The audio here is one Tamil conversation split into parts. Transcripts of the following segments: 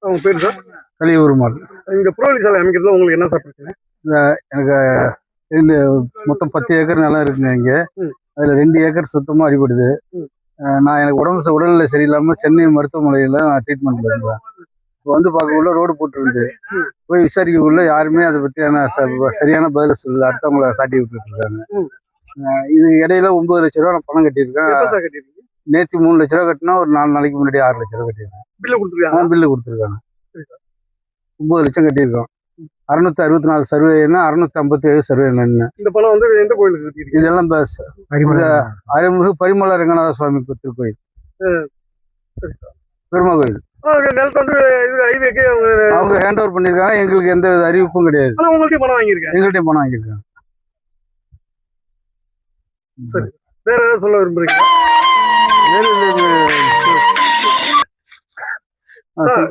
அவங்க பேர் சார் கலியூருமாள். இங்க புறவழி சாலை அமைக்கிறதுல உங்களுக்கு என்ன சார் பிரச்சனை? எனக்கு ரெண்டு மொத்தம் 10 ஏக்கர் நிலம் இருக்குங்க இங்கே. அதில் 2 ஏக்கர் சுத்தமாக அடிபடுது. நான் எனக்கு உடல்நிலை சரியில்லாமல் சென்னை மருத்துவமனையில் நான் ட்ரீட்மெண்ட்டில் இருந்தேன். இப்போ வந்து பார்க்கக்குள்ள ரோடு போட்டுருந்து போய் விசாரிக்கக்குள்ள யாருமே அதை பற்றியான சரியான பதிலை சொல்லல. அடுத்தவங்களை சாட்டி விட்டுட்டு இருக்காங்க. இது இடையில 9 லட்ச ரூபா நான் பணம் கட்டியிருக்கேன். நேற்று 3 லட்ச ரூபா கட்டினா ஒரு 4 நாளைக்கு முன்னாடி 6 லட்ச ரூபா கட்டியிருக்கேன். பில்லு கொடுத்துருக்காங்க. 9 லட்சம் கட்டியிருக்கோம். 664 சர்வேன்னா 657 சர்வே. இந்த பணம் வந்து எந்த கோயிலுக்கு? இதெல்லாம் அருள்மிகு பரிமள ரங்கநாத சுவாமி திருக்கோயில், பெருமா கோயில். அவங்க ஹேண்ட் ஓவர் பண்ணிருக்காங்க. எங்களுக்கு எந்த அறிவிப்பும் கிடையாது. உங்கள்கிட்ட பணம் வாங்கியிருக்காங்க. எங்கள்கிட்ட பணம் வாங்கியிருக்காங்க. சரி, வேற ஏதாவது சொல்ல விரும்புறீங்க?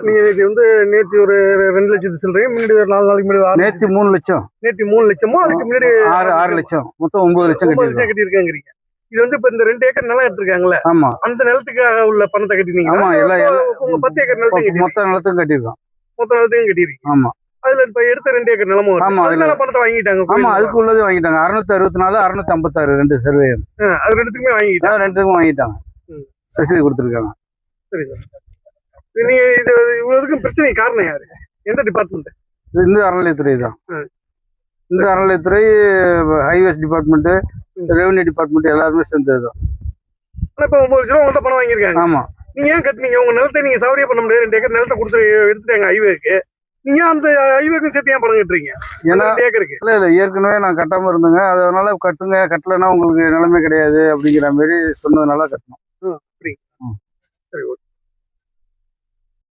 நீங்க வந்து நேற்று ஒரு 2 லட்சத்து சொல்றீங்க, முன்னாடி ஒரு 4 நாளைக்கு முன்னாடி நேற்று 3 லட்சம். நேற்று 3 லட்சமோ அதுக்கு முன்னாடி 6 லட்சம், மொத்தம் 9 லட்சம் கட்டியிருக்காங்க. இது வந்து இப்ப இந்த 2 ஏக்கர் நிலம் எடுத்திருக்காங்கல்ல, ஆமா, அந்த நிலத்துக்காக உள்ள பணத்தை கட்டினீங்க? ஆமா, உங்க 10 ஏக்கர் நிலத்தையும் மொத்த நிலத்தையும் கட்டியிருக்கோம். மொத்த நிலத்தையும் கட்டிருக்கீங்க. ஆமா, அதுல இப்ப எடுத்த 2 ஏக்கர் நிலமும், ஆமா, அதுல பணத்தை வாங்கிட்டாங்க. ஆமா, அதுக்கு உள்ளது வாங்கிட்டாங்க. 664 656 2 சர்வே. அது ரெண்டுத்துக்குமே வாங்கிட்டாங்க. ரெண்டுக்கும் வாங்கிட்டாங்க. ரசீது கொடுத்துருக்காங்க. சரி சார், நீங்க இது இவ்வளவுக்கும் பிரச்சனை காரணம் யாரு? எந்த டிபார்ட்மெண்ட்? இந்த அறநிலையத்துறை தான். இந்த அறநிலையத்துறை, ஹைவேஸ் டிபார்ட்மெண்ட், ரெவன்யூ டிபார்ட்மெண்ட் எல்லாருமே சேர்ந்ததுதான். இப்ப 9 லட்சம் ரூபா உங்கள்கிட்ட பணம் வாங்கியிருக்காங்க. ஆமா. நீங்க ஏன் கட்டினீங்க? உங்க நிலத்தை நீங்க சௌரியா பண்ண முடியாது. 2 ஏக்கர் நிலத்தை கொடுத்து எடுத்துட்டாங்க ஹைவேக்கு. நீங்க அந்த ஹைவேக்கும் சேர்த்து ஏன் பணம் கட்டுறீங்க? ஏன்னா இல்ல ஏற்கனவே நான் கட்டாம இருந்தேங்க. அதனால கட்டுங்க, கட்டலைன்னா உங்களுக்கு நிலைமை கிடையாது அப்படிங்கிற மாதிரி சொன்னதுனால கட்டணும்.